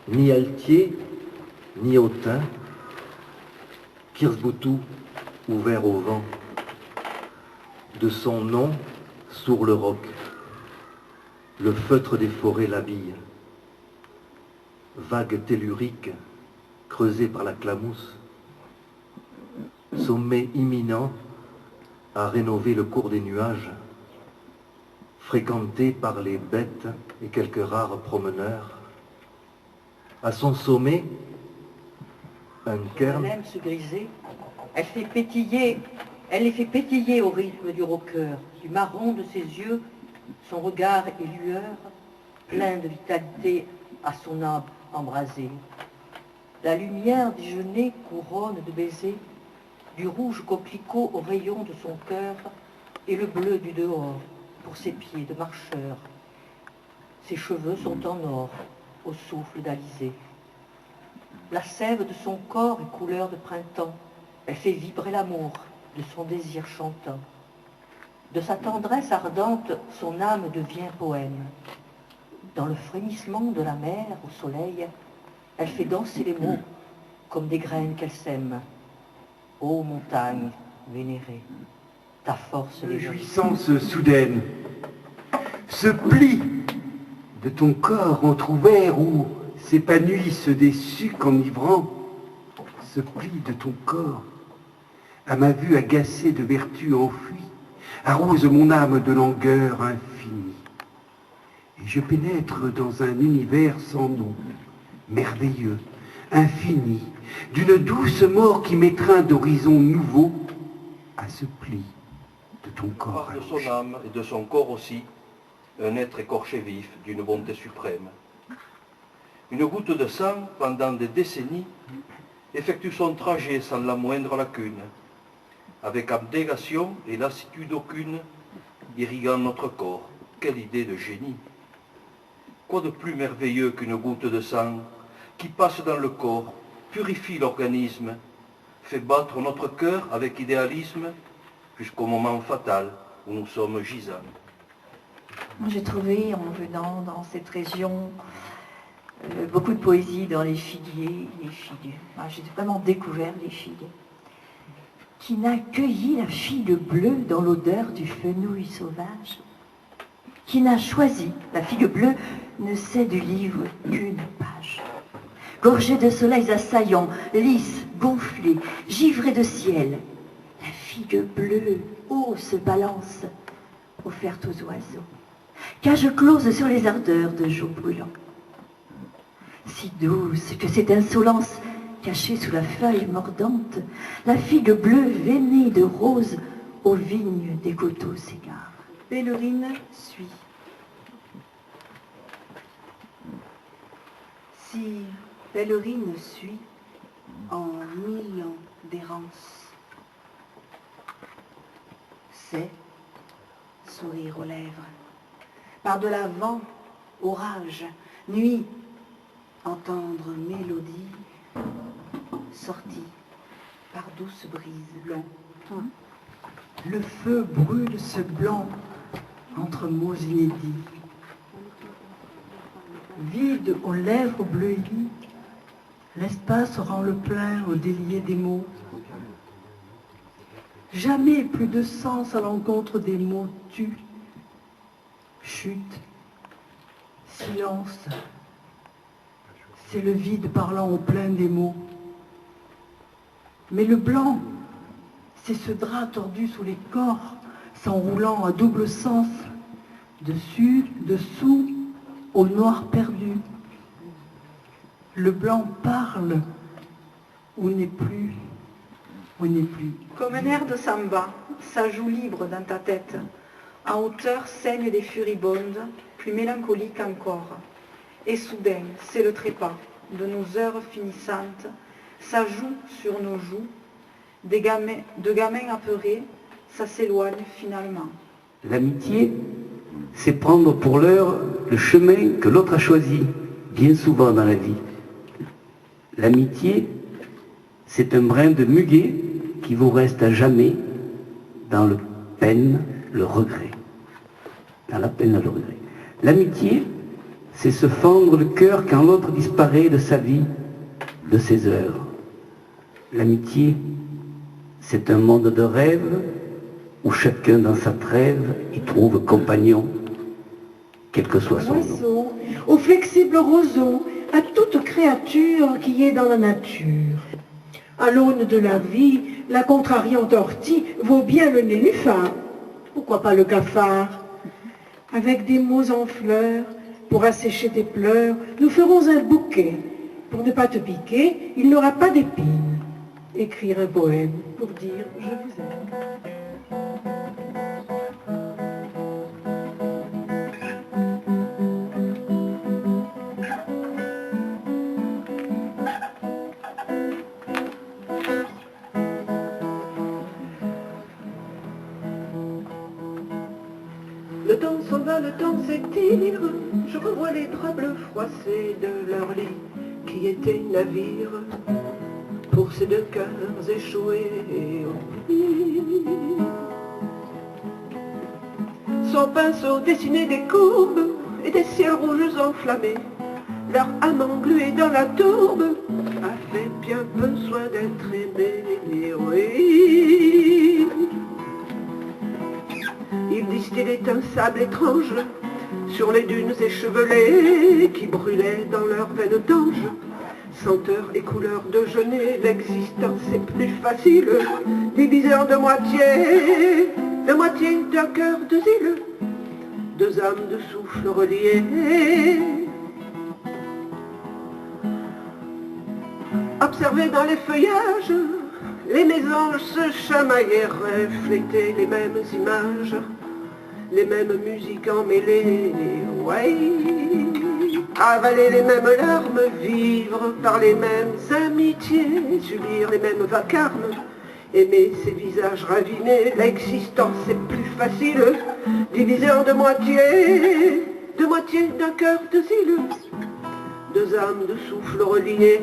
ni altier, ni hautain, Kirsboutou ouvert au vent, de son nom sourd le roc, le feutre des forêts l'habille, vague tellurique creusée par la clamousse, sommet imminent à rénover le cours des nuages, fréquenté par les bêtes et quelques rares promeneurs. À son sommet, un cairn. Elle aime se griser, elle les fait pétiller au rythme du rocker, du marron de ses yeux, son regard et lueur, plein de vitalité à son âme embrasée. La lumière déjeuner couronne de baisers, du rouge coquelicot au rayon de son cœur et le bleu du dehors pour ses pieds de marcheur. Ses cheveux sont en or au souffle d'Alizé. La sève de son corps est couleur de printemps. Elle fait vibrer l'amour de son désir chantant. De sa tendresse ardente, son âme devient poème. Dans le frémissement de la mer au soleil, elle fait danser les mots comme des graines qu'elle sème. Ô montagne vénérée, ta force de les jouissance soudaine, ce pli de ton corps entrouvert où s'épanouissent des sucs enivrants, ce pli de ton corps, à ma vue agacée de vertu enfuie, arrose mon âme de langueur infinie. Et je pénètre dans un univers sans nom, merveilleux, infini, d'une douce mort qui m'étreint d'horizons nouveaux à ce pli de ton corps. De son âme et de son corps aussi, un être écorché vif d'une bonté suprême. Une goutte de sang, pendant des décennies, effectue son trajet sans la moindre lacune, avec abnégation et lassitude aucune, irriguant notre corps. Quelle idée de génie! Quoi de plus merveilleux qu'une goutte de sang qui passe dans le corps, purifie l'organisme, fait battre notre cœur avec idéalisme jusqu'au moment fatal où nous sommes gisants. J'ai trouvé, en venant dans cette région, beaucoup de poésie dans les figuiers, les figues. J'ai vraiment découvert les figues. Qui n'a cueilli la figue bleue dans l'odeur du fenouil sauvage? Qui n'a choisi la figue bleue ne sait du livre qu'une page. Gorgée de soleils assaillants, lisse, gonflée, givrée de ciel, la figue bleue, haut se balance, offerte aux oiseaux. Cage close sur les ardeurs de jours brûlants. Si douce que cette insolence, cachée sous la feuille mordante, la figue bleue veinée de rose aux vignes des coteaux s'égare. Pèlerine suit. Si pèlerine suit en 1000 ans d'errance, c'est sourire aux lèvres, par de la vent, orage, nuit, entendre mélodie sortie par douce brise long. Le feu brûle ce blanc entre mots inédits. Vide aux lèvres bleuies, l'espace rend le plein au délié des mots. Jamais plus de sens à l'encontre des mots tus. Chute, silence, c'est le vide parlant au plein des mots. Mais le blanc, c'est ce drap tordu sous les corps, s'enroulant à double sens, dessus, dessous, au noir perdu. Le blanc parle, ou n'est plus, ou n'est plus. Comme un air de samba, ça joue libre dans ta tête. En hauteur saignent des furibondes, plus mélancoliques encore. Et soudain, c'est le trépas de nos heures finissantes. Ça joue sur nos joues, de gamins apeurés, ça s'éloigne finalement. L'amitié, c'est prendre pour l'heure le chemin que l'autre a choisi, bien souvent dans la vie. L'amitié, c'est un brin de muguet qui vous reste à jamais dans la peine, le regret. Dans la peine et le regret. L'amitié, c'est se fendre le cœur quand l'autre disparaît de sa vie, de ses heures. L'amitié, c'est un monde de rêves où chacun dans sa trêve y trouve compagnon, quel que soit son nom. Oiseau, au flexible roseau, à toute créature qui est dans la nature. À l'aune de la vie, la contrariante ortie vaut bien le nénuphar. Pourquoi pas le cafard? Avec des mots en fleurs, pour assécher tes pleurs, nous ferons un bouquet. Pour ne pas te piquer, il n'aura pas d'épines. Écrire un poème pour dire « je vous aime ». Le temps s'en va, le temps s'étire, je revois les draps bleus froissés de leur lit qui étaient navires pour ces deux cœurs échoués. Son pinceau dessinait des courbes et des ciels rouges enflammés. Leur âme engluée dans la tourbe avait bien besoin d'être aimée. Oui. Il distillait un sable étrange sur les dunes échevelées qui brûlaient dans leurs veines d'ange. Senteur et couleur de genêt, l'existence est plus facile, divisée en deux moitiés d'un cœur, deux îles, deux âmes de souffle reliées. Observez dans les feuillages, les mésanges se chamaillaient, reflétaient les mêmes images, les mêmes musiques emmêlées, ouais. Avaler les mêmes larmes, vivre par les mêmes amitiés, subir les mêmes vacarmes, aimer ces visages ravinés, l'existence est plus facile, divisée en deux moitiés d'un cœur, deux îles, deux âmes de souffle reliées.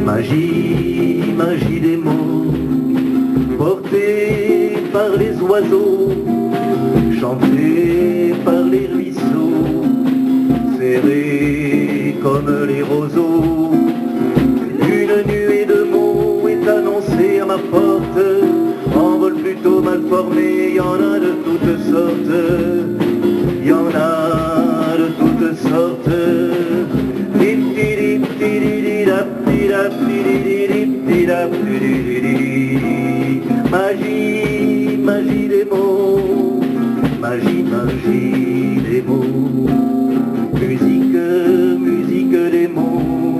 Magie, magie des mots, portée par les oiseaux, chantée par les ruisseaux, serrée comme les roseaux. Une nuée de mots est annoncée à ma porte, en vol plutôt mal formé, y en a de toutes sortes, y en a de toutes sortes. Magie, magie des mots, magie, magie des mots, musique, musique des mots,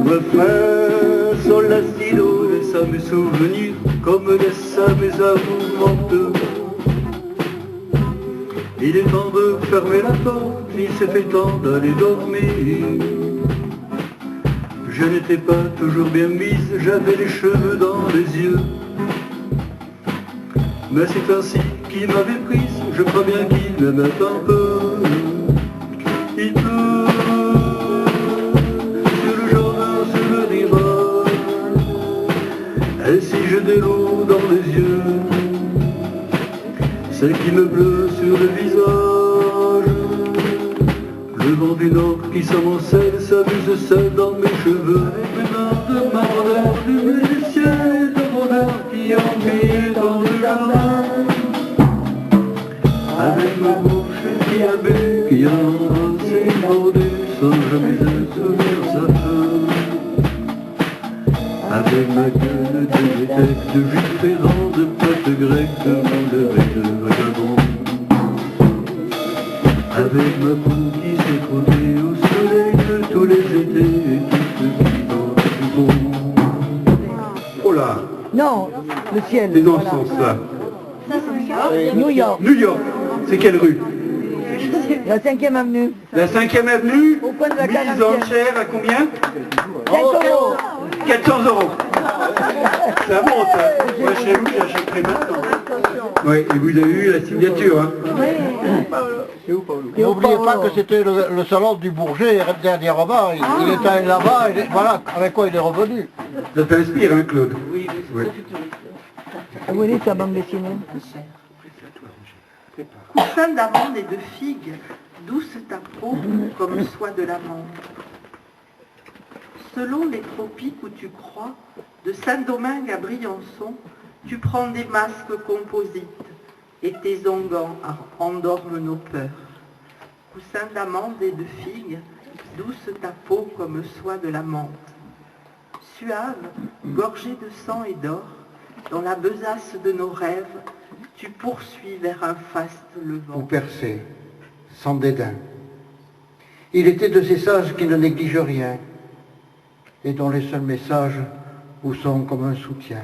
refrain, sol, la stylo, laissa mes souvenirs comme laissa mes amours menteux. Il est temps de fermer la porte, il s'est fait temps d'aller dormir. Je n'étais pas toujours bien mise, j'avais les cheveux dans les yeux. Mais c'est ainsi qu'il m'avait prise, je crois bien qu'il m'aimait un peu. Il pleut sur le jardin, sur le rivage, et si j'ai de l'eau dans les yeux, c'est qu'il me pleut sur le visage. Le vent du nord qui s'amoncelle s'amuse seul dans mes cheveux. Avec mes mains de marroneur, du ciel de bonheur qui envie dans le jardin. Avec ma bouche qui a bu, qui a embrassé, mordu, sans jamais un souvenir s'affeux. Avec ma gueule de métèque, de jus ferrant, de pâte grecque, de boulevet de vagabond. Avec ma peau qui s'est frottée au soleil de tous les étés et tout ce qui porte du bon. Oh là, Non, le ciel. c'est dans ce sens-là. New York, New York, c'est quelle rue? la 5e avenue. La 5e avenue, Au coin de la mise 40e. en chair à combien? 4 400 €. Ça monte, hein. Moi chez vous, j'achèterai maintenant. Oui, et vous avez eu la signature, hein. N'oubliez pas que c'était le salon du Bourget dernièrement. Il était allé là-bas, voilà avec quoi il est revenu. Ça t'inspire, hein, Claude? Oui. Vous voyez sa bande dessinée. Coussin d'amande et de figues, douce ta peau comme soie de l'amande. Selon les tropiques où tu crois, de Saint-Domingue à Briançon, tu prends des masques composites et tes onguents endorment nos peurs. Coussin d'amande et de figues, douce ta peau comme soie de l'amande. Suave, gorgée de sang et d'or, dans la besace de nos rêves, tu poursuis vers un faste levant. Ou percé, sans dédain. Il était de ces sages qui ne négligent rien, et dont les seuls messages vous sont comme un soutien.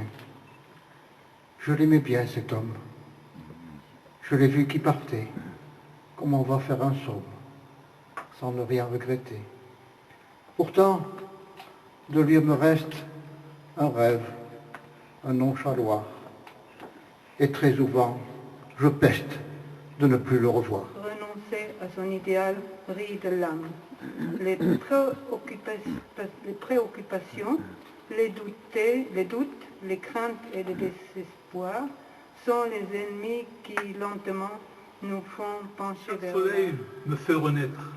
Je l'aimais bien cet homme. Je l'ai vu qui partait, comme on va faire un saut, sans ne rien regretter. Pourtant, de lui me reste un rêve, un nonchaloir. Et très souvent, je peste de ne plus le revoir. Renoncer à son idéal ride l'âme. Les préoccupations, les doutes, les craintes et le désespoir sont les ennemis qui lentement nous font pencher vers le soleil me fait renaître.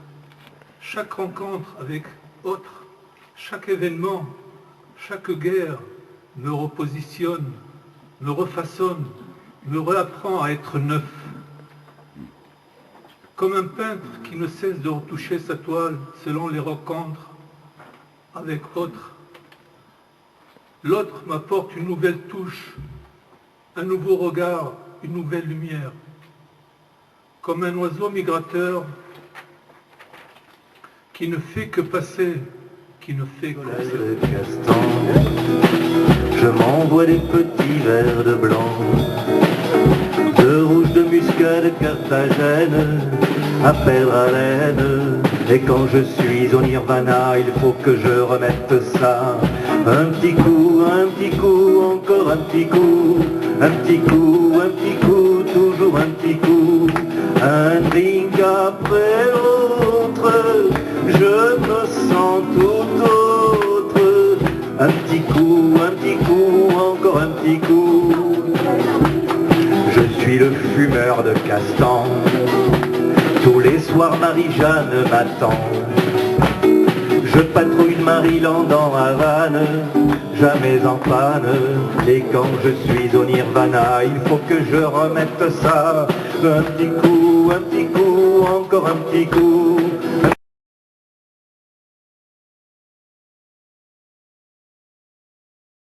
Chaque rencontre avec autre, chaque événement, chaque guerre me repositionne, me refaçonne, me réapprend à être neuf. Comme un peintre qui ne cesse de retoucher sa toile selon les rencontres avec autre. L'autre m'apporte une nouvelle touche, un nouveau regard, une nouvelle lumière. Comme un oiseau migrateur qui ne fait que passer, qui ne fait que Castan, je m'envoie des petits verres de blanc, de rouge, de muscade, Carthagène, à perdre haleine. Et quand je suis au nirvana, il faut que je remette ça. Un petit coup, encore un petit coup, un petit coup, toujours un petit coup. Un drink après l'autre, je me sens tout autre. Un petit coup, encore un petit coup. Je suis le fumeur de Castan. Tous les soirs Marie-Jeanne m'attend. Je patrouille Maryland en Havane, jamais en panne. Et quand je suis au nirvana, il faut que je remette ça. Un petit coup, encore un petit coup.